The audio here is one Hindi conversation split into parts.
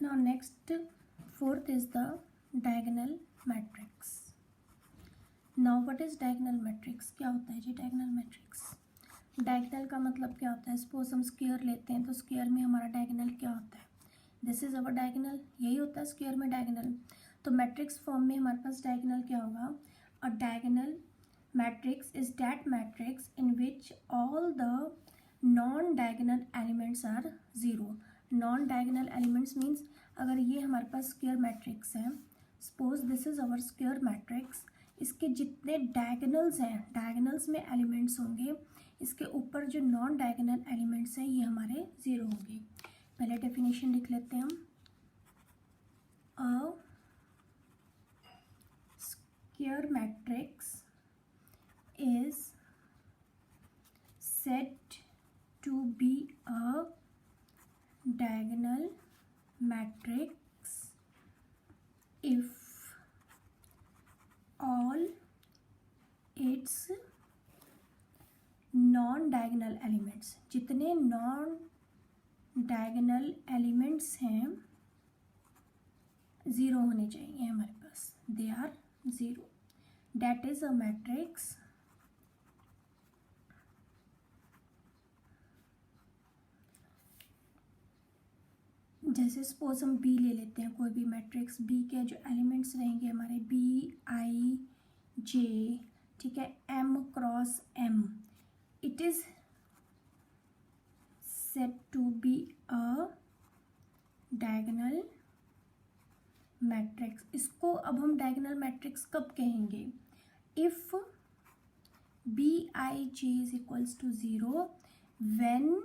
Now next, fourth is the diagonal matrix. Now what is diagonal matrix? क्या होता है जी diagonal matrix? डायगनल का मतलब क्या होता है? सपोज हम स्क्वायर लेते हैं तो स्क्वायर में हमारा डायगनल क्या होता है? दिस इज अवर डायगनल, यही होता है स्क्वायर में डायगनल. तो मैट्रिक्स फॉर्म में हमारे पास डायगनल क्या होगा? A diagonal matrix is that matrix in which all the non diagonal elements are zero. Non diagonal elements means अगर ये हमारे पास स्क्वायर मैट्रिक्स है, suppose this is our square matrix, इसके जितने डायगनल्स हैं, डायगनल्स में एलिमेंट्स होंगे, इसके ऊपर जो नॉन डायगनल एलिमेंट्स हैं ये हमारे जीरो होंगे. पहले डेफिनेशन लिख लेते हैं हम. A square matrix is said to be a diagonal matrix if all its non-diagonal elements, जितने non-diagonal elements हैं ज़ीरो होने चाहिए हमारे पास. they are zero. that is a matrix जैसे सपोज हम बी ले लेते हैं, कोई भी मैट्रिक्स बी के जो एलिमेंट्स रहेंगे हमारे बी आई जे, ठीक है, M cross M, it is said to be a diagonal matrix. इसको अब हम डायगोनल मैट्रिक्स कब कहेंगे? If B I J is equals to zero when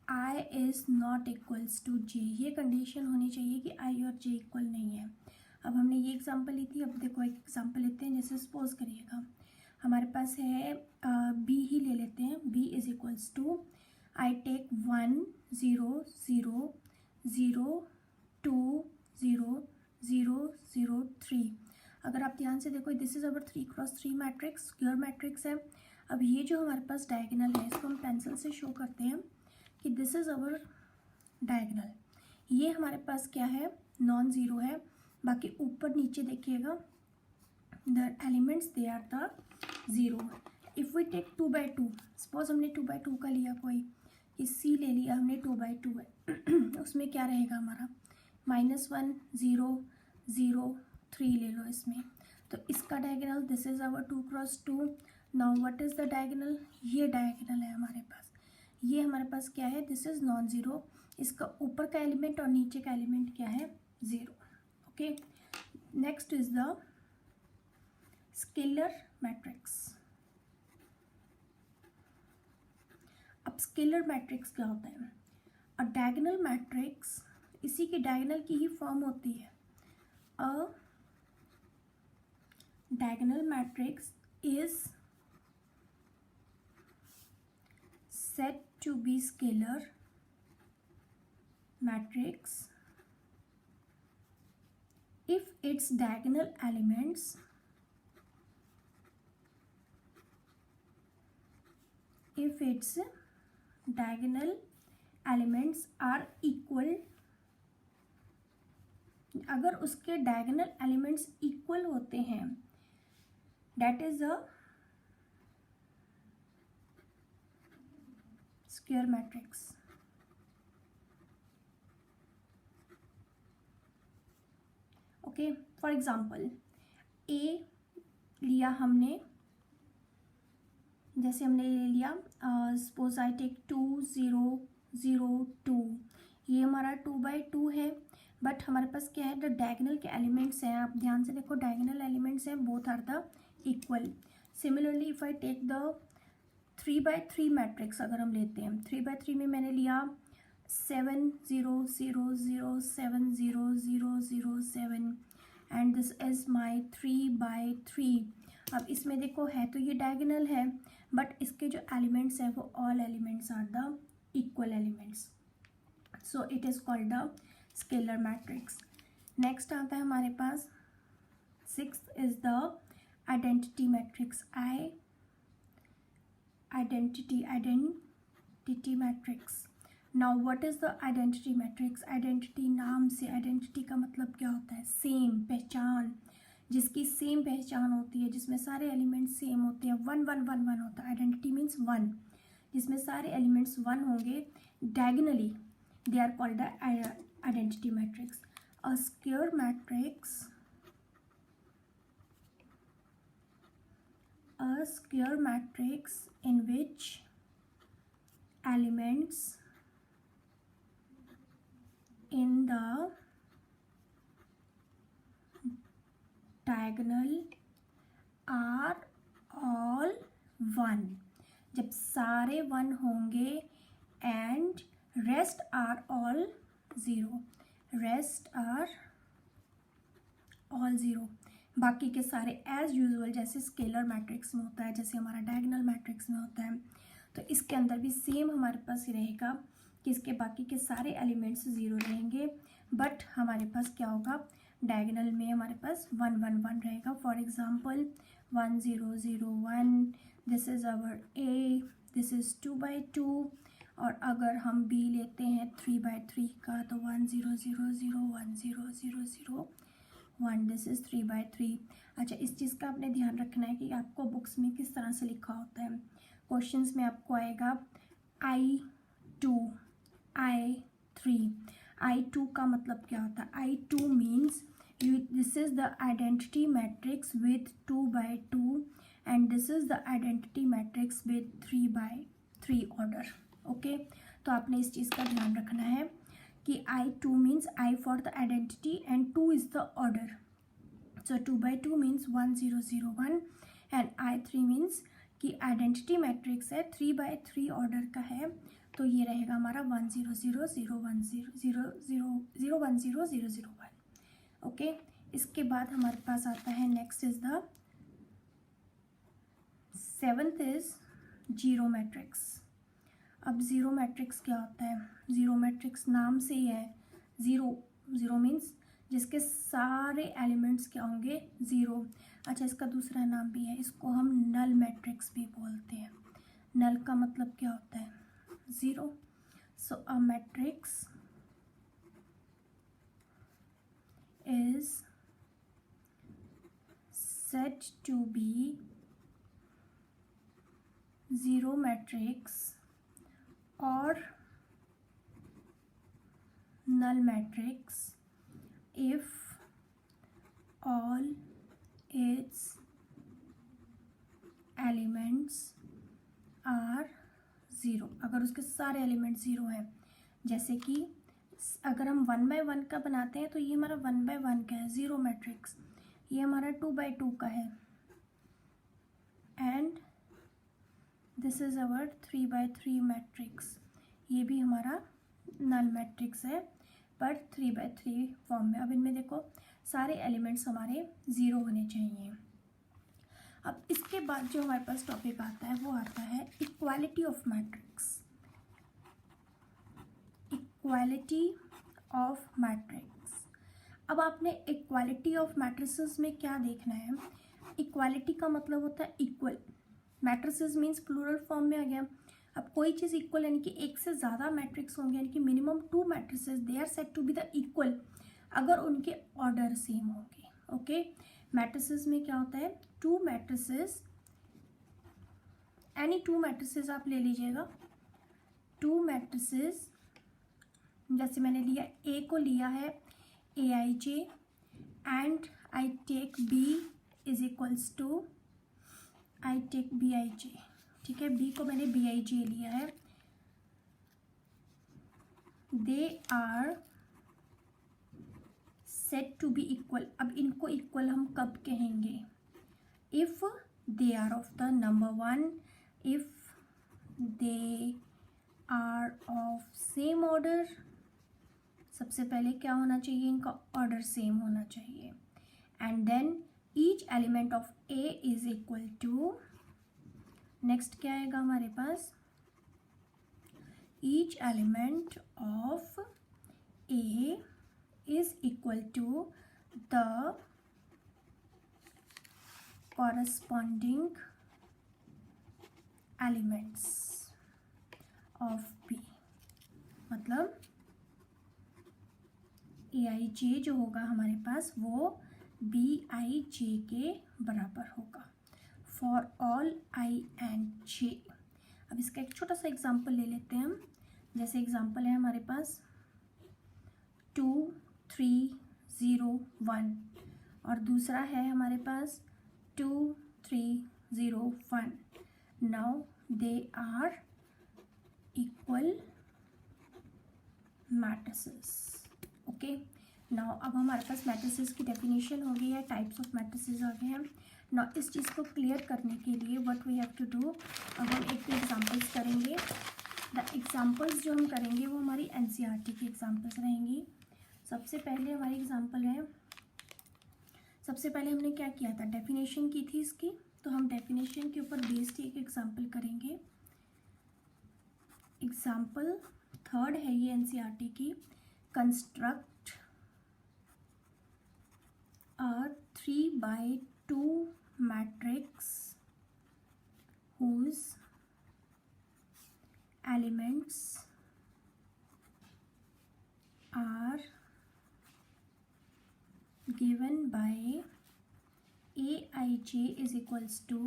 I is not equals to J. ये कंडीशन होनी चाहिए कि आई और जे इक्वल नहीं है. अब हमने ये एग्जांपल ली थी, अब देखो एक एग्जांपल लेते हैं. जैसे सपोज करिएगा हमारे पास है बी ही ले लेते हैं. B is equals to I take 1 0 0 0 2 0 0 0 3. अगर आप ध्यान से देखो this is our 3x3 matrix, square matrix है. अब ये जो हमारे पास डायगोनल है इसको हम पेंसिल से शो करते हैं कि दिस इज अवर डायगोनल. ये हमारे पास क्या है? नॉन ज़ीरो है. बाकी ऊपर नीचे देखिएगा the elements they are the zero. If we take 2/2, suppose हमने 2/2 का लिया, कोई कि सी ले लिया हमने 2/2 है उसमें क्या रहेगा हमारा? -1 0 0 3 ले लो इसमें. तो इसका diagonal this is our 2x2. Now what is the diagonal? ये डायगोनल है हमारे पास. ये हमारे पास क्या है? This is non zero. इसका ऊपर का एलिमेंट और नीचे का एलिमेंट क्या है? Zero. Okay, next is the scalar matrix. अब स्केलर मैट्रिक्स क्या होता है? अ डायगोनल मैट्रिक्स, इसी की डायगोनल की ही फॉर्म होती है. अ diagonal matrix is said to be scalar matrix if its diagonal elements are equal. अगर उसके डायगोनल एलिमेंट्स इक्वल होते हैं, that is a square matrix. Okay, for example A लिया हमने, जैसे हमने ले लिया सपोज आई टेक 2 0 0 2. ये हमारा 2/2 है. बट हमारे पास क्या है? द डायगोनल के एलिमेंट्स हैं. आप ध्यान से देखो डायगोनल एलिमेंट्स हैं, both are the equal. Similarly if I take the 3/3 matrix अगर हम लेते हैं, 3/3 में मैंने लिया 7 0 0 0 7 0 0 0 7 एंड दिस इज माई 3/3. अब इसमें देखो है तो ये डायगोनल है, बट इसके जो एलिमेंट्स हैं वो all elements are the equal elements. So it is called the scalar matrix. Next आता है हमारे पास 6th is the identity matrix. Identity matrix. Now what is the identity matrix? Identity नाम से, आइडेंटिटी का मतलब क्या होता है? सेम, पहचान, जिसकी सेम पहचान होती है, जिसमें सारे एलिमेंट्स सेम होते हैं, वन वन वन वन होता है। आइडेंटिटी मीन्स वन, जिसमें सारे एलिमेंट्स वन होंगे diagonally, they are called the identity matrix. A square matrix, a square matrix in which elements in the diagonal are all one, जब सारे वन होंगे, and rest are all zero, rest are all zero, बाकी के सारे एज यूजुअल जैसे स्केलर मैट्रिक्स में होता है, जैसे हमारा डायगोनल मैट्रिक्स में होता है, तो इसके अंदर भी सेम हमारे पास रहेगा कि इसके बाकी के सारे एलिमेंट्स ज़ीरो रहेंगे, बट हमारे पास क्या होगा, डायगोनल में हमारे पास वन वन वन रहेगा। For example 1 0 0 1, this is our A, this is 2/2, और अगर हम बी लेते हैं 3/3 का तो 1 0 0 0 1 0 0 0 1, दिस इज़ 3/3। अच्छा, इस चीज़ का आपने ध्यान रखना है कि आपको बुक्स में किस तरह से लिखा होता है। क्वेश्चंस में आपको आएगा I2, I3। I2 का मतलब क्या होता है? I2 means this is the identity matrix with 2/2 and this is the identity matrix with 3/3 order. Okay, तो आपने इस चीज़ का ध्यान रखना है कि I2 means I for the identity and 2 is the order. So 2/2 means 1 0 0 1 and I3 means कि आइडेंटिटी मैट्रिक्स है 3/3 ऑर्डर का है, तो ये रहेगा हमारा 1 0 0 0 1 0 0 0 0 1 0 0 0 1। ओके, इसके बाद हमारे पास आता है next is the 7th is zero matrix. अब ज़ीरो मैट्रिक्स क्या होता है? ज़ीरो मैट्रिक्स नाम से ही है, ज़ीरो, ज़ीरो मीन्स जिसके सारे एलिमेंट्स क्या होंगे? ज़ीरो। अच्छा, इसका दूसरा नाम भी है, इसको हम नल मैट्रिक्स भी बोलते हैं। नल का मतलब क्या होता है? Zero. So a matrix is said to be zero matrix or null matrix if all its elements are zero. अगर उसके सारे एलिमेंट ज़ीरो हैं, जैसे कि अगर हम 1/1 का बनाते हैं तो ये हमारा 1/1 का है ज़ीरो मैट्रिक्स, ये हमारा 2/2 का है, and this is our 3/3 matrix, ये भी हमारा नल मैट्रिक्स है पर 3/3 फॉर्म में। अब इनमें देखो सारे एलिमेंट्स हमारे ज़ीरो होने चाहिए। अब इसके बाद जो हमारे पास टॉपिक आता है वो आता है equality of matrix. Equality of matrix. अब आपने इक्वालिटी ऑफ मैट्रिसेस में क्या देखना है? इक्वालिटी का मतलब होता है equal. Matrices means plural form में आ गया। अब कोई चीज़ इक्वल यानी कि एक से ज़्यादा मैट्रिक्स होंगे, यानी कि minimum 2 matrices they are said to be the equal अगर उनके ऑर्डर सेम होंगे। ओके, मैट्रिसेस में क्या होता है? 2 मैट्रिसेस, एनी 2 मैट्रिसेस आप ले लीजिएगा। 2 मैट्रिसेस, जैसे मैंने लिया ए को लिया है AIJ and I take B is equals to I take BIJ। ठीक है, B को मैंने BIJ लिया है। They are set to be equal. अब इनको इक्वल हम कब कहेंगे? If they are of the number 1, if they are of same order. सबसे पहले क्या होना चाहिए? इनका ऑर्डर सेम होना चाहिए। And then each element of A is equal to, next क्या आएगा हमारे पास? Each element of A is equal to the corresponding elements of B। मतलब AIJ जो होगा हमारे पास वो BIJ के बराबर होगा for all I and J। अब इसका एक छोटा सा एग्जांपल ले लेते हैं हम। जैसे एग्जांपल है हमारे पास 2 3 0 1 और दूसरा है हमारे पास 2 3 0 1। Now they are equal matrices. Okay, now अब हमारे पास मैट्रिसेस की डेफिनेशन हो गई है, टाइप्स ऑफ मैट्रिसेस आ गए हैं। नाउ इस चीज़ को क्लियर करने के लिए what we have to do, अब हम एक एग्जांपल्स करेंगे। द एग्जांपल्स जो हम करेंगे वो हमारी NCERT की एग्जांपल्स रहेंगी। सबसे पहले हमारी एग्जांपल है, सबसे पहले हमने क्या किया था, डेफिनेशन की थी इसकी, तो हम डेफिनेशन के ऊपर बेस्ड एक एग्जांपल करेंगे। एग्जांपल थर्ड है ये NCERT की, construct a 3/2 matrix whose elements are given by AIJ is equals to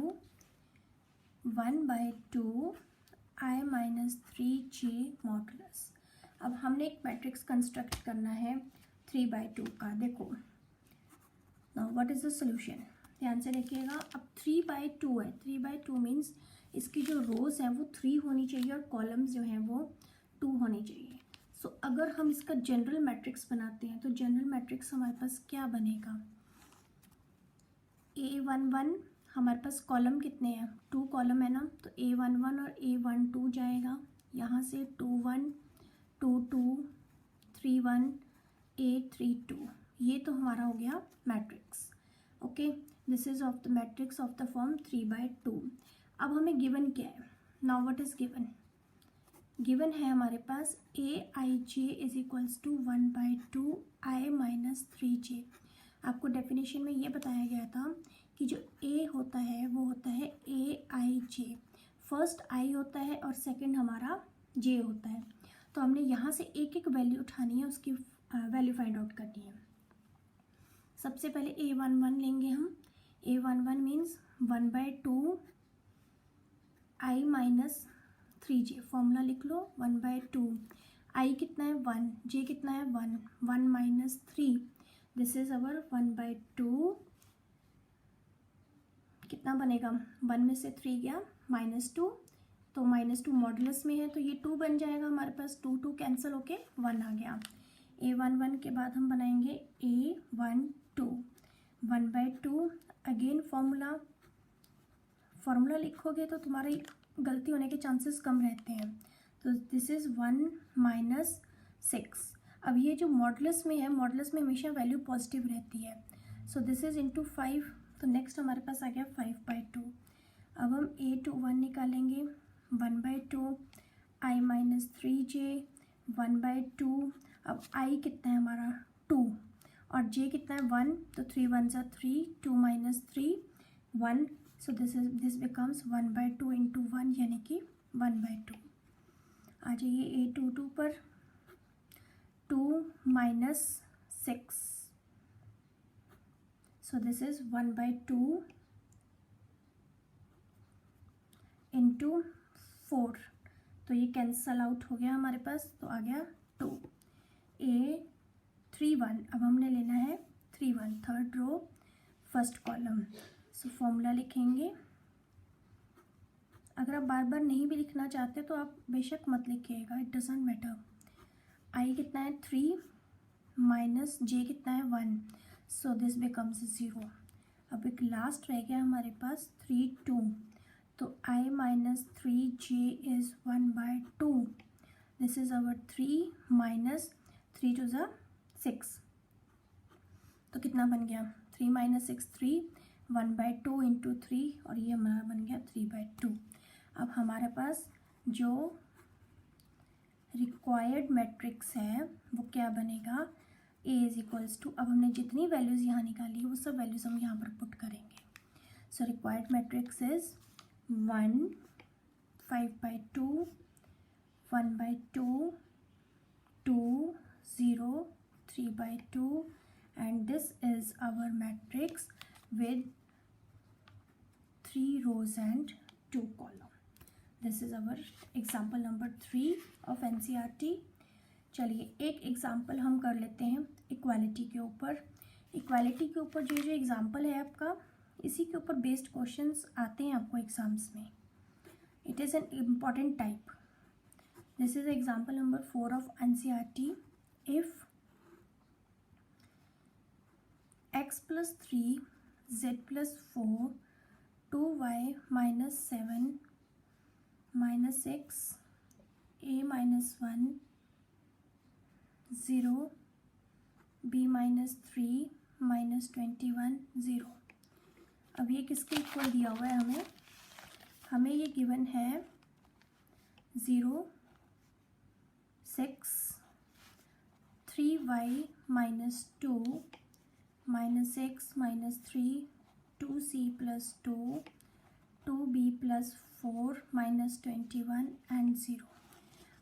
1/2 I minus 3J modulus. अब हमने एक मैट्रिक्स कंस्ट्रक्ट करना है 3/2 का। देखो now what is the solution, ध्यान से देखिएगा। अब 3/2 है, 3/2 मीन्स इसकी जो रोज हैं वो 3 होनी चाहिए और कॉलम्स जो हैं वो 2 होनी चाहिए। सो अगर हम इसका जनरल मैट्रिक्स बनाते हैं तो जनरल मैट्रिक्स हमारे पास क्या बनेगा, A11 हमारे पास कॉलम कितने हैं, 2 कॉलम है ना, तो A11 और A12 जाएगा यहाँ से 2 1 2 2 3 1 A32। ये तो हमारा हो गया matrix. Okay, this is of the matrix of the form 3/2। अब हमें गिवन क्या है, now what is given, given है हमारे पास AIJ is equals to 1/2 I minus 3J। आपको डेफिनेशन में ये बताया गया था कि जो A होता है वो होता है AIJ, फर्स्ट I होता है और सेकंड हमारा J होता है। तो हमने यहाँ से एक एक वैल्यू उठानी है, उसकी वैल्यू फाइंड आउट करनी है। सबसे पहले A11 लेंगे हम, A11 means 1/2 I minus 3J, formula लिख लो 1/2 I कितना है 1, J कितना है 1, 1 minus 3, दिस इज अवर 1/2, कितना बनेगा 1 में से 3 गया -2, तो -2 मॉडुलस में है तो ये 2 बन जाएगा हमारे पास, 2 2 कैंसिल होके 1 आ गया। A11 के बाद हम बनाएंगे A12, 1/2 अगेन फॉर्मूला लिखोगे तो तुम्हारी गलती होने के चांसेस कम रहते हैं। तो दिस इज़ 1 - 6। अब ये जो मॉडुलस में है, मॉडुलस में हमेशा वैल्यू पॉजिटिव रहती है, सो दिस इज़ इंटू 5, तो नेक्स्ट हमारे पास आ गया 5/2। अब हम A21 निकालेंगे, 1/2 I minus 3J 1/2। अब I कितना है हमारा 2 और J कितना है 1, तो 3 1 सा 3, 2 minus 3 1, so this becomes 1/2 into 1 यानी कि 1/2। आ जाइए A22 पर, 2 minus 6, so this is 1/2 into 4, तो ये कैंसल आउट हो गया हमारे पास, तो आ गया 2। A31, अब हमने लेना है 31, third row first column, so formula लिखेंगे। अगर आप बार बार नहीं भी लिखना चाहते तो आप बेशक मत लिखिएगा, इट डजंट मैटर। I कितना है 3 माइनस J कितना है 1, सो दिस बिकम्स 0। अब एक लास्ट रह गया हमारे पास 3 2, तो I minus 3J is 1/2, this is our 3 minus 3 2 ज़ा 6, तो कितना बन गया 3 - 6 3, 1/2 इंटू 3 और ये हमारा बन गया 3/2। अब हमारे पास जो रिक्वायर्ड मैट्रिक्स है वो क्या बनेगा, A इज इक्वल्स टू, अब हमने जितनी वैल्यूज़ यहाँ निकाली वो सब वैल्यूज़ हम यहाँ पर पुट करेंगे। So required matrix is 1 5/2 1/2 2, 0, 3/2, and this is our matrix with 3 rows and 2 columns. This is our example number 3 of NCERT. चलिए एक एग्जाम्पल हम कर लेते हैं इक्वालिटी के ऊपर। इक्वालिटी के ऊपर जो एग्जाम्पल है आपका, इसी के ऊपर बेस्ड क्वेश्चंस आते हैं आपको एग्जाम्स में। It is an important type. This is example number 4 of NCERT। If x + 3 z + 4 2y - 7 - 6 a - 1 0 b - 3 - 21 0। अब ये किसके इक्वल दिया हुआ है हमें ये गिवन है 0 6 3y - 2 -6 - 3 2c + 2 2b + 4 - 21 एंड 0।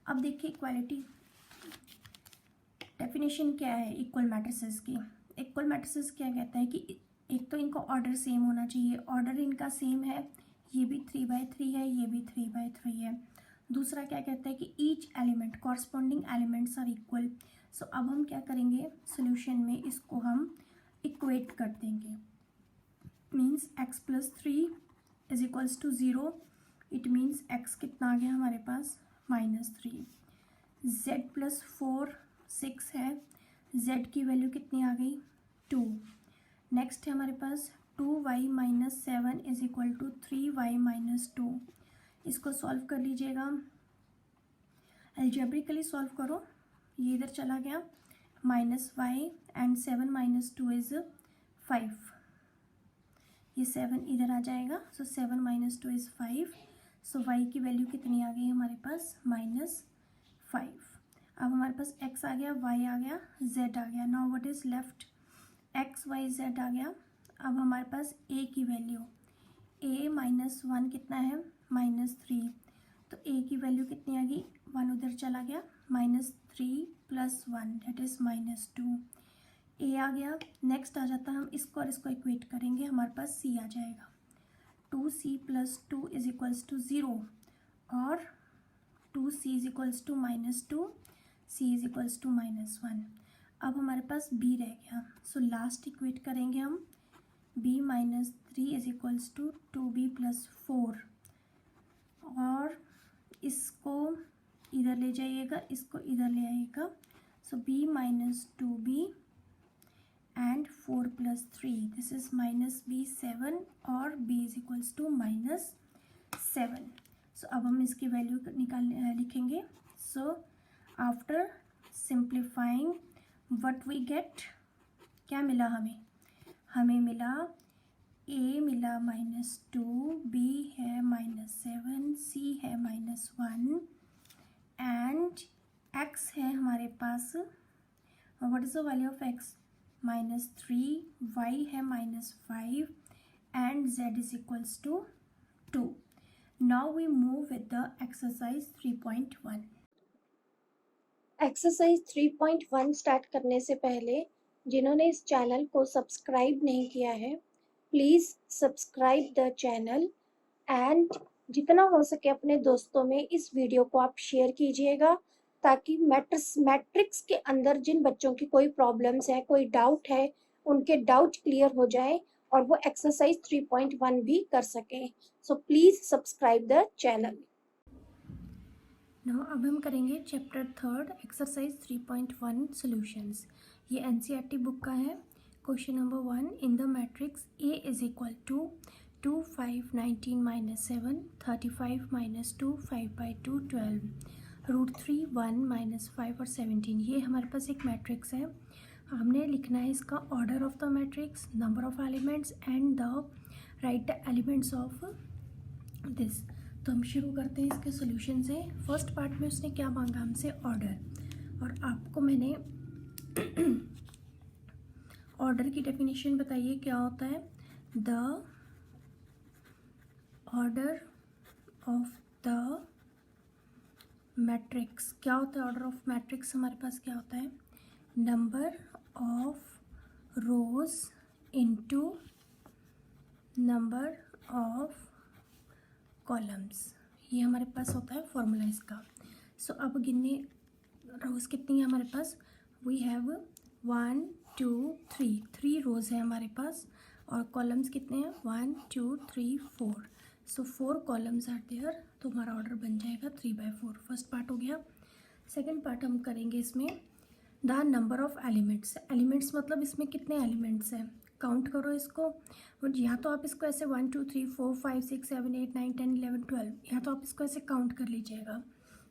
अब देखिए इक्वालिटी डेफिनेशन क्या है इक्वल मैट्रिसेस की। इक्वल मैट्रिसेस क्या कहता है कि एक तो इनका ऑर्डर सेम होना चाहिए। ऑर्डर इनका सेम है, ये भी 3/3 है, ये भी 3/3 है। दूसरा क्या कहता है कि each element corresponding elements are equal. So अब हम क्या करेंगे सोल्यूशन में, इसको हम इक्वेट कर देंगे। Means x + 3 = 0। It means x कितना आ गया हमारे पास -3। z + 4 6 है, z की वैल्यू कितनी आ गई 2। नेक्स्ट है हमारे पास 2y - 7 = 3y - 2। इसको सॉल्व कर लीजिएगा, अलजेब्रिकली सॉल्व करो। ये इधर चला गया -y एंड 7 - 2 इज़ 5। ये 7 इधर आ जाएगा। सो 7 - 2 इज़ 5। सो y की वैल्यू कितनी आ गई हमारे पास -5। अब हमारे पास x आ गया, y आ गया, z आ गया। Now what is left, x y z आ गया। अब हमारे पास a की वैल्यू, a - 1 कितना है -3। तो a की वैल्यू कितनी आ गई, 1 उधर चला गया, -3 + 1 दैट इज़ -2। a आ गया। नेक्स्ट आ जाता है, हम इसको और इसको इक्वेट करेंगे, हमारे पास c आ जाएगा। 2c + 2 = 0 और 2c = -2, c = -1। अब हमारे पास b रह गया। सो लास्ट इक्वेट करेंगे हम, b - 3 = 2b + 4 और इसको इधर ले जाइएगा, इसको इधर ले आइएगा। सो b - 2b and 4 + 3 this is -b 7 और b = -7। सो अब हम इसकी वैल्यू लिखेंगे। So after simplifying what we get, क्या मिला हमें मिला a मिला -2, b है -7, c है -1 एंड x है हमारे पास, what is the value of x -3, y है -5 and z = 2। Now we move with the exercise 3.1। Exercise 3.1 start करने से पहले जिन्होंने इस चैनल को सब्सक्राइब नहीं किया है, please subscribe the channel and जितना हो सके अपने दोस्तों में इस वीडियो को आप शेयर कीजिएगा, ताकि मैट्रिक्स के अंदर जिन बच्चों की कोई प्रॉब्लम्स है, कोई डाउट है, उनके डाउट क्लियर हो जाए और वो एक्सरसाइज 3.1 भी कर सकें। So please subscribe the channel. Now अब हम करेंगे चैप्टर 3 एक्सरसाइज 3.1 सॉल्यूशंस। ये NCERT बुक का है। Question number 1, in the matrix A = 2 5 19 - 7 35 - 2 5/2 12 √3 1 - 5 और 17। ये हमारे पास एक मैट्रिक्स है। हमने लिखना है इसका order of the matrix, number of elements and the right the elements of this. तो हम शुरू करते हैं इसके सॉल्यूशन से। फर्स्ट पार्ट में उसने क्या मांगा हमसे, ऑर्डर, और आपको मैंने ऑर्डर की डेफिनेशन बताइए क्या होता है। The order of the matrix क्या होता है, ऑर्डर ऑफ मैट्रिक्स हमारे पास क्या होता है, number of rose into number of columns, ये हमारे पास होता है फॉर्मूला इसका। सो अब गिनने रोज कितनी है हमारे पास, वी हैव 1 2 3, 3 रोज है हमारे पास, और कॉलम्स कितने हैं 1 2 3 4, सो 4 कॉलम्स आर देयर, तो हमारा ऑर्डर बन जाएगा 3/4। फर्स्ट पार्ट हो गया। सेकंड पार्ट हम करेंगे इसमें the number of elements, elements मतलब इसमें कितने एलिमेंट्स हैं, काउंट करो इसको, और या तो आप इसको ऐसे 1 2 3 4 5 6 7 8 9 10 11 12, या तो आप इसको ऐसे काउंट कर लीजिएगा,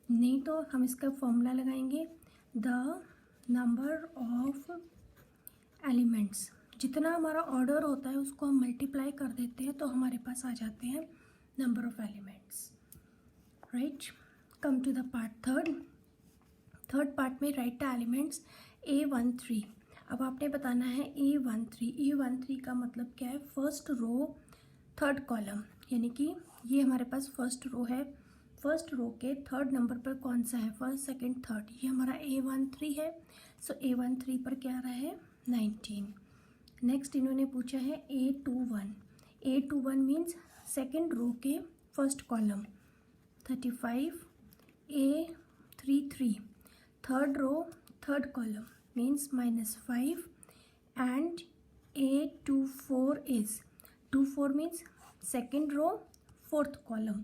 नहीं तो हम इसका फॉर्मूला लगाएंगे द नंबर ऑफ एलिमेंट्स, जितना हमारा ऑर्डर होता है उसको हम मल्टीप्लाई कर देते हैं तो हमारे पास आ जाते हैं number of elements, right. Come to the part third part में राइट द एलिमेंट्स A13। अब आपने बताना है A13 का मतलब क्या है, फर्स्ट रो थर्ड कॉलम, यानी कि ये हमारे पास फर्स्ट रो है, फर्स्ट रो के थर्ड नंबर पर कौन सा है, फर्स्ट सेकंड थर्ड, ये हमारा A13 है। सो A13 पर क्या आ रहा है 19। नेक्स्ट इन्होंने पूछा है A21 मीन्स सेकंड रो के first column 35, A33 third row third column means -5, and A24 is 24 means second row fourth column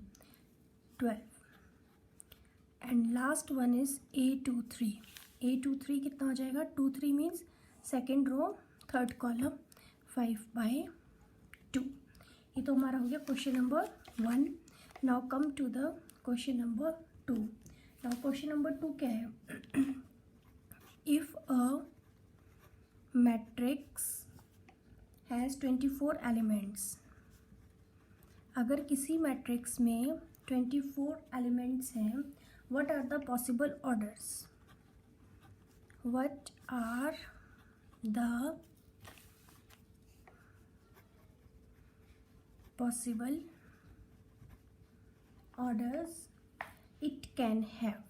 12, and last one is A23 कितना हो जाएगा 23 means second row third column 5/2। ये तो हमारा हो गया question number 1। Now come to the question number 2। Now question number 2 क्या है, if a matrix has 24 elements, अगर किसी मैट्रिक्स में 24 एलिमेंट्स हैं, what are the possible orders, what are the possible orders it can have।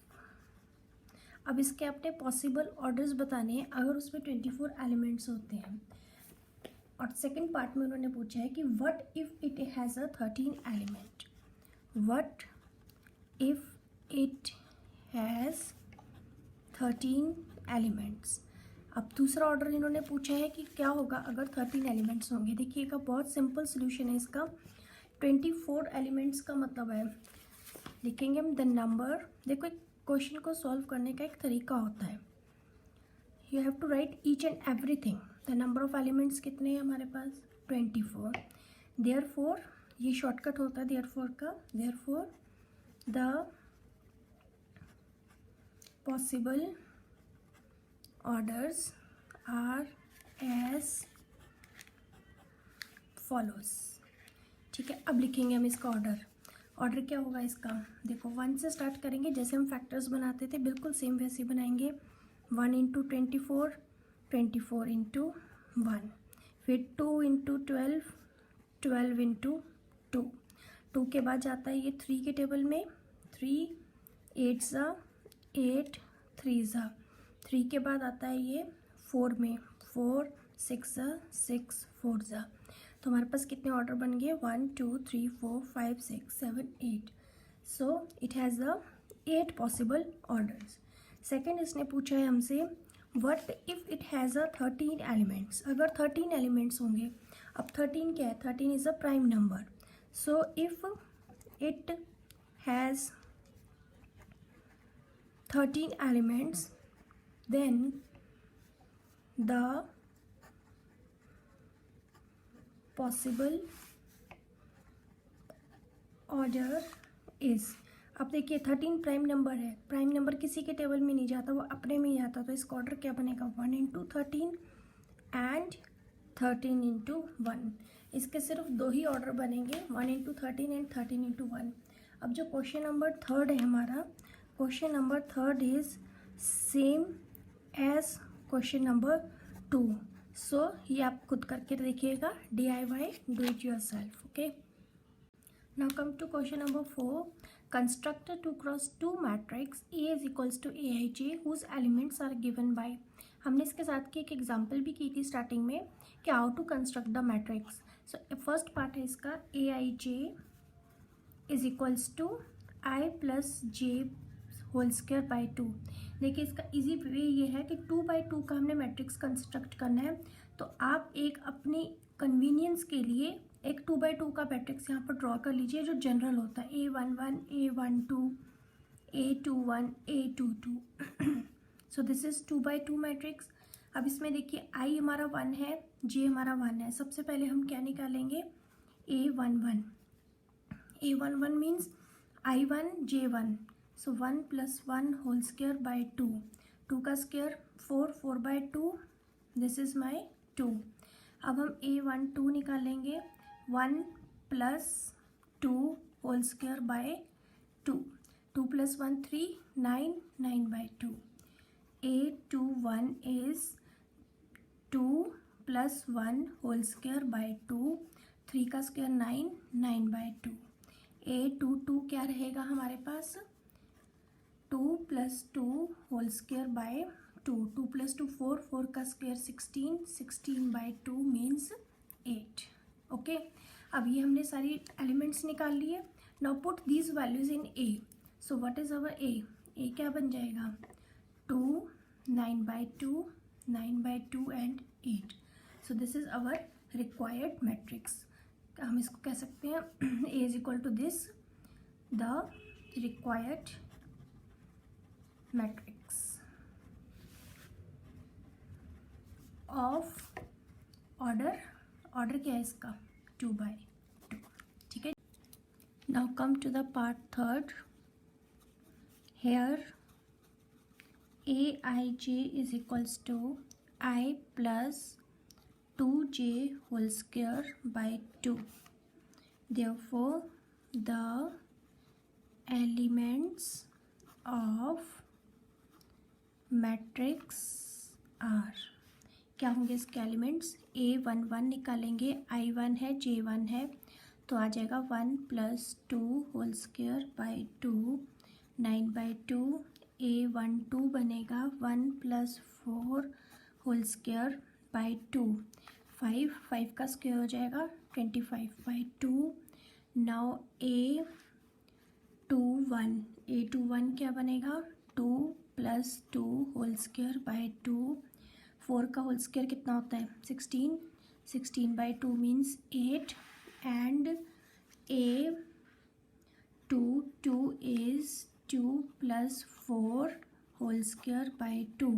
अब इसके अपने पॉसिबल ऑर्डर्स बताने हैं अगर उसमें 24 एलिमेंट्स होते हैं, और सेकंड पार्ट में उन्होंने पूछा है कि what if it has a 13 element, what if it has 13 elements. अब दूसरा ऑर्डर इन्होंने पूछा है कि क्या होगा अगर 13 एलिमेंट्स होंगे। देखिएगा बहुत सिंपल सोल्यूशन है इसका। 24 एलिमेंट्स का मतलब है, लिखेंगे हम द नंबर, देखो एक क्वेश्चन को सॉल्व करने का एक तरीका होता है, you have to write each and everything. The number of elements कितने हैं हमारे पास 24, देयरफॉर ये शॉर्टकट होता है देयरफॉर का, therefore the possible orders are as follows। ठीक है, अब लिखेंगे हम इसका ऑर्डर क्या होगा इसका, देखो 1 से स्टार्ट करेंगे, जैसे हम फैक्टर्स बनाते थे बिल्कुल सेम वैसे बनाएंगे। 1 × 24, 24 × 1, फिर 2 × 12, 12 × 2, 2 के बाद जाता है ये 3 के टेबल में, 3 8 ज़ा 8, 3 ज़ा 3 के बाद आता है ये 4 में, 4 6 ज़ा 6, 4 ज़ा, तो हमारे पास कितने ऑर्डर बन गए 1 2 3 4 5 6 7 8। So it has the 8 possible orders. Second इसने पूछा है हमसे what if it has a 13 elements, अगर 13 एलिमेंट्स होंगे। अब 13 क्या है, 13 is a prime number, so if it has 13 elements, then the possible order is, अब देखिए 13 प्राइम नंबर है, प्राइम नंबर किसी के टेबल में नहीं जाता, वो अपने में ही आता, तो इसका ऑर्डर क्या बनेगा 1 × 13 एंड 13 × 1। इसके सिर्फ 2 ही ऑर्डर बनेंगे, 1 × 13 एंड 13 × 1। अब जो क्वेश्चन नंबर 3 है हमारा, question number 3 is same as question number 2। So ये आप खुद करके देखिएगा, DIY, do it yourself, okay. Now come to question number 4। construct a 2x2 matrix A is equals to aij whose elements are given by. हमने इसके साथ की एक एग्जाम्पल भी की थी स्टार्टिंग में कि how to construct the matrix. So first part है इसका aij is equals to i plus j whole square by 2. देखिए इसका इजी वे ये है कि 2x2 का हमने मैट्रिक्स कंस्ट्रक्ट करना है, तो आप एक अपनी कन्वीनियंस के लिए एक 2x2 का मैट्रिक्स यहाँ पर ड्रॉ कर लीजिए जो जनरल होता है A11 A12 A21 A22. So this is 2x2 matrix. अब इसमें देखिए I हमारा 1 है, J हमारा 1 है. सबसे पहले हम क्या निकालेंगे A11. A11 means I1 J1. So 1 + 1 whole square by 2. 2 का square 4, 4 by 2. This is my 2. अब हम A12 निकालेंगे 1 + 2 whole square by 2. 2 + 1 3, 9, 9 by 2. A21 is 2 + 1 whole square by 2. 3 का स्क्वायर 9, 9 बाई 2. A22 क्या रहेगा हमारे पास 2 + 2 होल स्क्वायर बाय 2. 2 + 2 4, 4 का स्क्वायर 16, 16 बाई 2 मीन्स 8. ओके, अब ये हमने सारी एलिमेंट्स निकाल लिए. Now put these values in A. So what is our A? A क्या बन जाएगा 2, 9 by 2, 9 by 2 and 8. So this is our required matrix. हम इसको कह सकते हैं A is equal to this the required matrix of order क्या है इसका 2x2. ठीक है. Now come to the part third. Here aij is equals to I + 2j whole square by 2. Therefore the elements of matrix are. क्या होंगे इसके एलिमेंट्स A11 निकालेंगे. I1 है J1 है तो आ जाएगा 1 + 2 whole square by 2. 9 by 2. A12 बनेगा 1 + 4 होल स्क्वायर बाई 2. 5 का स्क्वायर हो जाएगा 25 बाई 2. नाउ A21 क्या बनेगा 2 + 2 होल स्क्वायर बाई 2. 4 का होल स्क्वायर कितना होता है 16. 16 by 2 means 8. And A22 is 2 + 4 whole square by 2.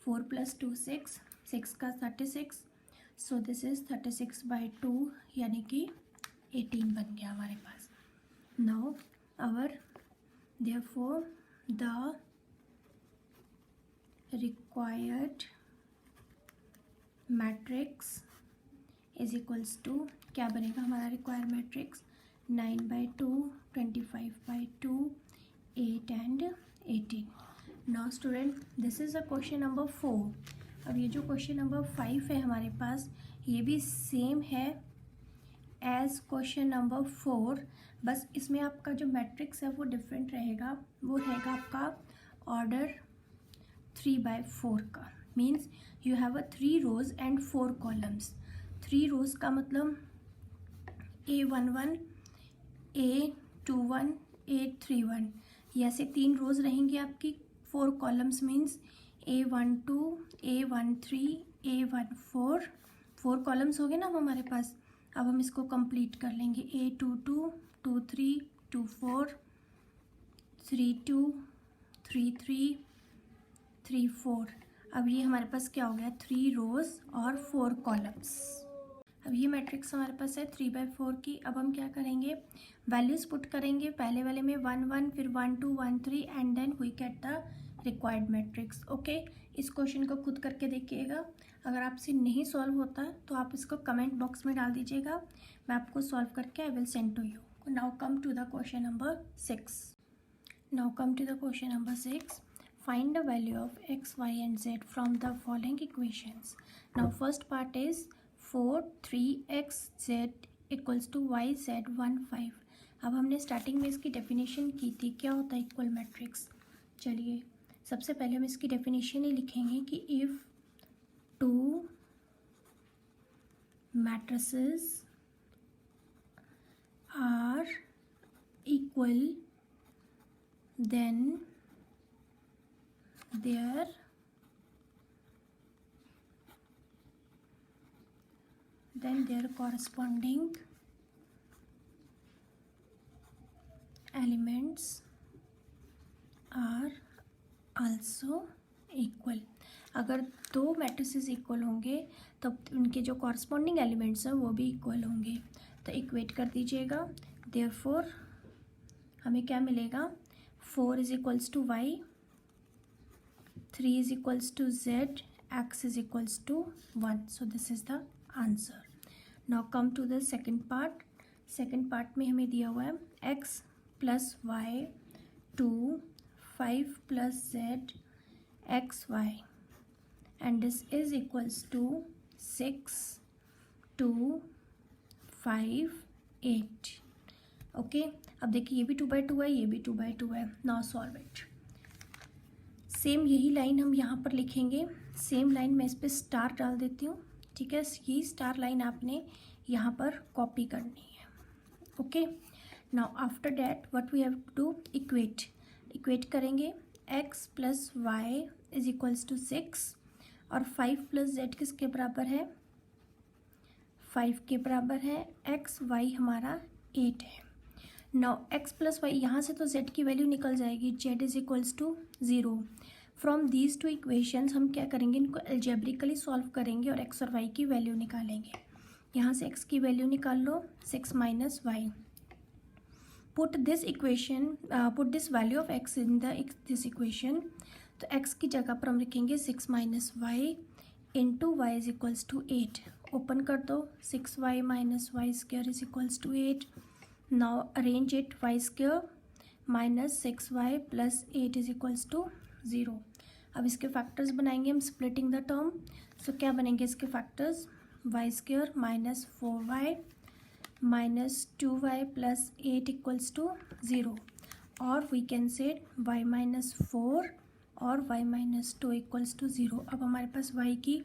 4 + 2 6. 6 का 36. सो दिस इज 36 बाई 2 यानी कि 18 बन गया हमारे पास. Now our therefore the required matrix is equals to क्या बनेगा हमारा required matrix 9 by 2, 25 by 2, 8 and 18. Now student this is a question number 4. अब ये जो क्वेश्चन नंबर 5 है हमारे पास ये भी सेम है एज क्वेश्चन नंबर 4, बस इसमें आपका जो मैट्रिक्स है वो डिफरेंट रहेगा. वो रहेगा आपका ऑर्डर 3/4 का. Means you have a 3 rows and 4 columns. 3 rows का मतलब A11 A21 A31 ये ऐसे 3 rows रहेंगी आपकी. 4 columns means A12 A13 A14. 4 columns हो गए ना अब हमारे पास. अब हम इसको कंप्लीट कर लेंगे A22 23 24 32 33 34. अब ये हमारे पास क्या हो गया 3 rows और 4 columns. अब ये मैट्रिक्स हमारे पास है 3/4 की. अब हम क्या करेंगे वैल्यूज़ पुट करेंगे. पहले वाले में 1 1 फिर 1 2 1 3 and then we get the required matrix. Okay, इस क्वेश्चन को खुद करके देखिएगा. अगर आपसे नहीं सॉल्व होता तो आप इसको कमेंट बॉक्स में डाल दीजिएगा. मैं आपको सॉल्व करके I will send to you. Now come to the question number 6. Find the value of x, y and z from the following equations. Now first part is 4 3 x z equals to y z 1 5. अब हमने स्टार्टिंग में इसकी डेफिनेशन की थी, क्या होता है इक्वल मैट्रिक्स। चलिए सबसे पहले हम इसकी डेफिनेशन ही लिखेंगे कि if two matrices are equal then their corresponding elements are also equal। अगर दो मैट्रिसेस इक्वल होंगे तब उनके जो कॉरस्पॉन्डिंग एलिमेंट्स हैं वो भी इक्वल होंगे। तो इक्वेट कर दीजिएगा। देयरफॉर हमें क्या मिलेगा, 4 is equals to y, 3 is equals to z, x is equals to 1. So this is the answer. Now come to the second part. Second part में हमें दिया हुआ है x plus y 2 5 plus z x y and this is equals to 6 2 5 8। Okay अब देखिए ये भी 2/2 है, ये भी 2/2 है। Now solve it. सेम यही लाइन हम यहाँ पर लिखेंगे। सेम लाइन मैं इस पर स्टार डाल देती हूँ, ठीक है। यही स्टार लाइन आपने यहाँ पर कॉपी करनी है। Okay now after that what we have to do, equate करेंगे। x plus y is equals to 6 और 5 प्लस जेड किसके बराबर है, 5 के बराबर है। x y हमारा 8 है। नाउ x प्लस वाई, यहाँ से तो z की वैल्यू निकल जाएगी, z is equals to 0। From these two equations हम क्या करेंगे, इनको एल्जेब्रिकली सॉल्व करेंगे और x और y की वैल्यू निकालेंगे। यहाँ से x की वैल्यू निकाल लो, 6 minus y. Put this value of x in this equation. तो x की जगह पर हम लिखेंगे 6 minus y into y is equals to 8। Open कर दो, 6y minus y square is equals to 8। Now arrange it, y square minus 6y plus 8 is equals to 0। अब इसके फैक्टर्स बनाएंगे हम, स्प्लिटिंग द टर्म। सो क्या बनेंगे इसके factors, y square minus 4y minus 2y plus 8 equals to 0। और we can say y minus 4 और y माइनस 2 इक्वल्स टू 0। अब हमारे पास y की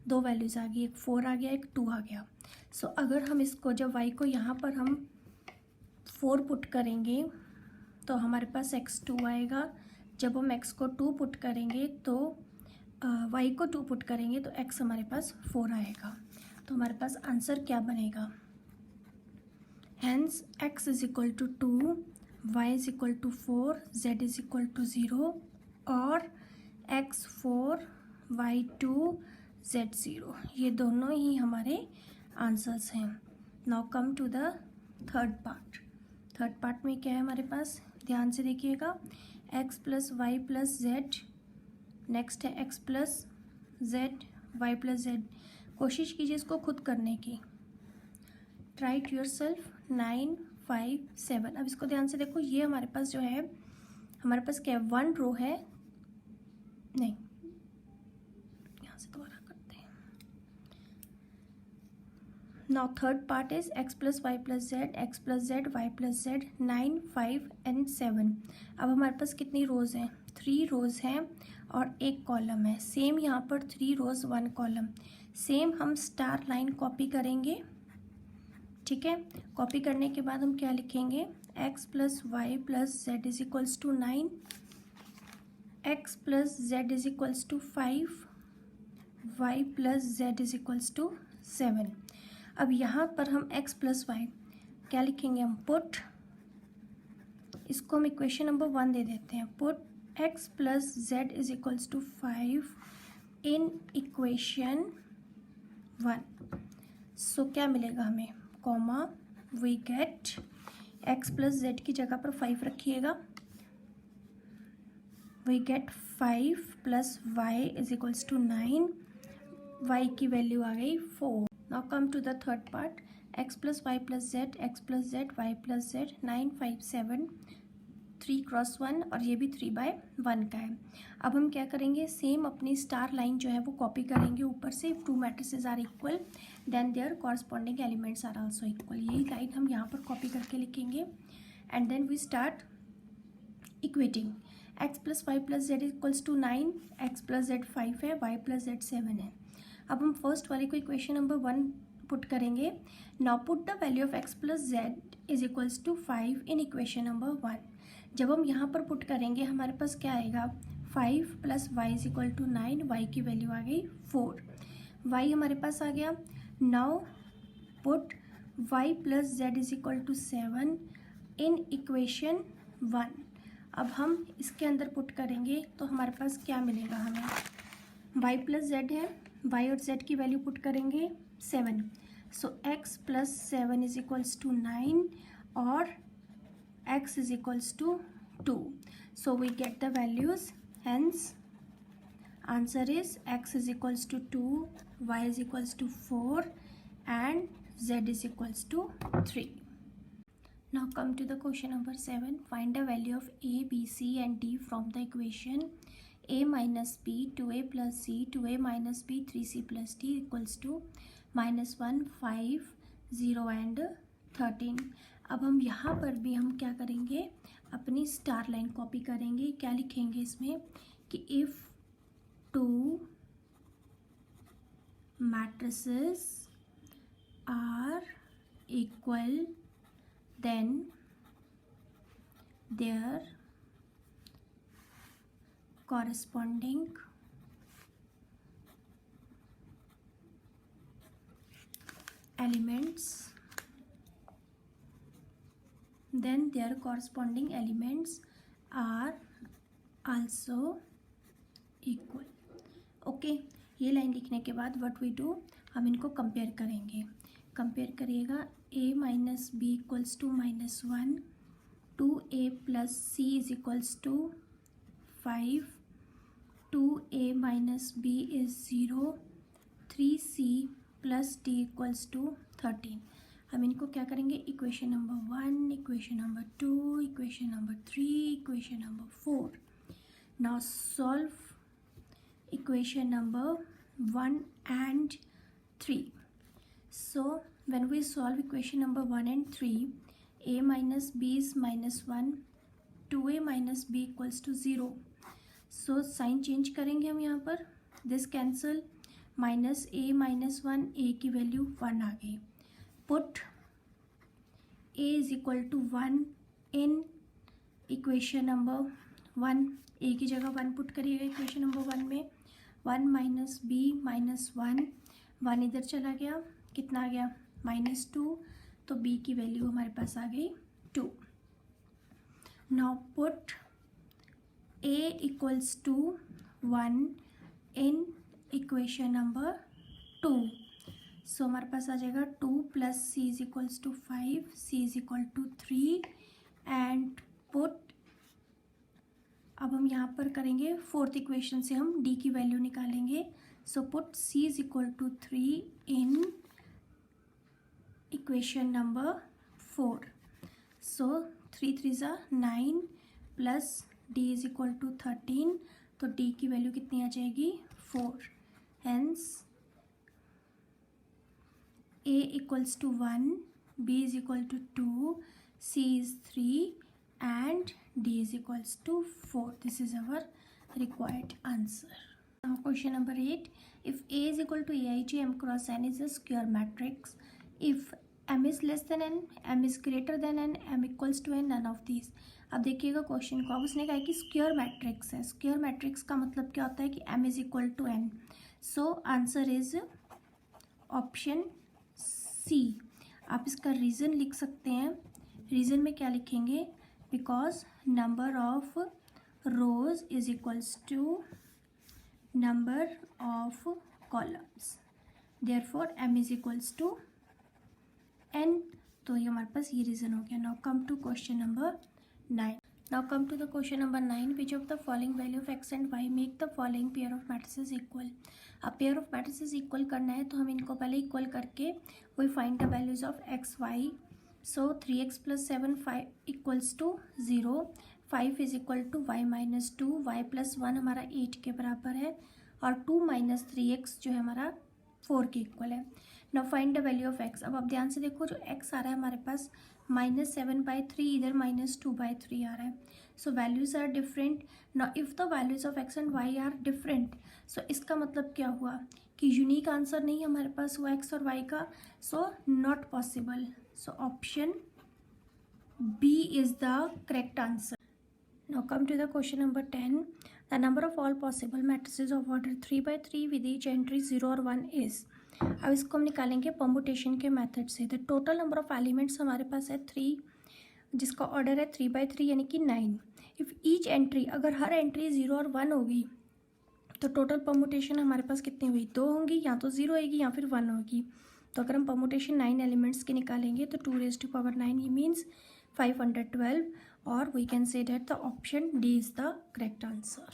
दो वैल्यूज़ आ गई, एक 4 आ गया, एक 2 आ गया। सो अगर हम इसको, जब y को यहाँ पर हम 4 पुट करेंगे तो हमारे पास x2 आएगा। जब हम x को 2 पुट करेंगे तो y को 2 पुट करेंगे तो x हमारे पास 4 आएगा। तो हमारे पास आंसर क्या बनेगा, hence x is equal to 2, y is equal to 4, z is equal to 0 और x 4 y 2 z 0, ये दोनों ही हमारे आंसर्स हैं। Now come to the third part में क्या है हमारे पास, ध्यान से देखिएगा। x plus y plus z, next है x plus z y plus z. कोशिश कीजिए इसको खुद करने की, ट्राई इट योरसेल्फ। 9 5 7। अब इसको ध्यान से देखो, ये हमारे पास जो है, हमारे पास क्या है, 1 रो है, नहीं यहाँ से दोबारा करते हैं। Now third part is x plus y plus z, x plus z, y plus z, 9 5 and 7। अब हमारे पास कितनी रोज़ हैं, 3 रोज़ हैं और एक कॉलम है। सेम यहाँ पर 3 रोज़ 1 कॉलम। सेम हम स्टार लाइन कॉपी करेंगे, ठीक है। कॉपी करने के बाद हम क्या लिखेंगे, x plus y plus z is equals to 9, x plus z is equals to 5, y plus z is equals to 7। अब यहाँ पर हम x प्लस वाई क्या लिखेंगे, हम पुट, इसको हम इक्वेशन नंबर 1 दे देते हैं। Put x plus z is equals to 5 in equation 1। So क्या मिलेगा हमें, comma we get x plus z की जगह पर 5 रखिएगा, we get 5 plus y is equals to 9, y की वैल्यू आ गई 4। Now come to the third part, x plus y plus z, x plus z, y plus z, 9 5 7। 3×1 और ये भी 3/1 का है। अब हम क्या करेंगे, सेम अपनी स्टार लाइन जो है वो कॉपी करेंगे ऊपर से। If two matrices are equal then their corresponding elements are also equal, यही लाइन हम यहाँ पर कॉपी करके लिखेंगे। And then we start equating. x + y + z = 9, x + z 5 है, y + z 7 है। अब हम फर्स्ट वाले को इक्वेशन नंबर 1 पुट करेंगे। Now put the value of x + z = 5 in equation number 1। जब हम यहाँ पर पुट करेंगे हमारे पास क्या आएगा, 5 + y = 9, y की वैल्यू आ गई 4, y हमारे पास आ गया। नाउ पुट y + z = 7 इन इक्वेशन 1। अब हम इसके अंदर पुट करेंगे तो हमारे पास क्या मिलेगा, हमें y + z है, y और z की वैल्यू पुट करेंगे 7। सो x + 7 = 9 और x = 2. So we get the values, hence answer is x = 2, y = 4 and z = 3. Now come to the question number 7. Find the value of a, b, c and d from the equation a minus b 2a plus c 2a minus b 3c plus d equals to -1, 5, 0 and 13. अब हम यहाँ पर भी हम क्या करेंगे, अपनी स्टार लाइन कॉपी करेंगे। क्या लिखेंगे इसमें कि if 2 matrices are equal then their corresponding elements are also equal. Okay, ये लाइन लिखने के बाद व्हाट वी डू, हम इनको कंपेयर करेंगे। कंपेयर करिएगा, a minus b equals to -1, 2a plus c is equals to 5, 2a minus b is 0, 3c plus d equals to 13. हम इनको क्या करेंगे, equation number 1, equation number 2, equation number 3, equation number 4. Now solve equation number 1 and 3. So when we solve equation number 1 and 3, a minus b is -1, 2a minus b equals to 0. So sign change करेंगे हम यहाँ पर, दिस कैंसल, -a -1, a की वैल्यू 1 आ गई। Put a = 1 in equation number 1, a की जगह 1 पुट करिएगा इक्वेशन नंबर 1 में। 1 - b -1, 1 इधर चला गया, कितना आ गया -2, तो b की वैल्यू हमारे पास आ गई 2। Now put a = 1 in equation number 2। सो हमारे पास आ जाएगा 2 + c = 5, c = 3 एंड पुट, अब हम यहाँ पर करेंगे फोर्थ इक्वेशन से हम d की वैल्यू निकालेंगे। सो पुट c = 3 इन इक्वेशन नंबर 4। सो 3 3 9 प्लस d = 13, तो d की वैल्यू कितनी आ जाएगी 4। Hence a = 1, b = 2, c is 3 and d = 4. This is our required answer. Now question number 8. If A is equal to aij m cross n is a square matrix. If m is less than n, m is greater than n, m equals to n, none of these. अब देखिएगा क्वेश्चन को, अब उसने कहा कि स्क्वायर मैट्रिक्स है। स्क्वायर मैट्रिक्स का मतलब क्या होता है कि m is equal to n. So answer is option C. आप इसका रीज़न लिख सकते हैं। रीज़न में क्या लिखेंगे, because number of rows is equals to number of columns, therefore m is equals to n। तो ये हमारे पास ये रीज़न हो गया। Now come to question number 9. Now come to the question number 9. Which of the following value of x and y make the following pair of matrices equal? अब पेयर ऑफ मैट्रिसेस इक्वल करना है तो हम इनको पहले इक्वल करके we find the values of x y. So 3x + 7 5 = 0, 5 is equal to y minus 2, y plus 1 हमारा 8 के बराबर है और 2 माइनस 3x जो है हमारा 4 के इक्वल है। Now find the value of x। अब आप ध्यान से देखो, जो x आ रहा है हमारे पास -7/3, इधर -2/3 आ रहा है। So values are different. Now if the values of x and y are different, so इसका मतलब क्या हुआ कि यूनिक आंसर नहीं हमारे पास हुआ x और y का, so not possible. So option B is the correct answer. Now come to the question number 10. The number of all possible matrices of order 3/3 with each entry 0 और 1 is. अब इसको हम निकालेंगे परमुटेशन के मेथड से। The total number of elements हमारे पास है 3, जिसका ऑर्डर है 3/3 यानी कि 9। इफ़ ईच एंट्री, अगर हर एंट्री 0 और 1 होगी तो टोटल परमुटेशन हमारे पास कितनी हुई? 2 होंगी, या तो 0 होगी या फिर 1 होगी। तो अगर हम परमुटेशन 9 एलिमेंट्स की निकालेंगे तो 2⁻9, ये means 512, or we can say that the option D is the correct answer.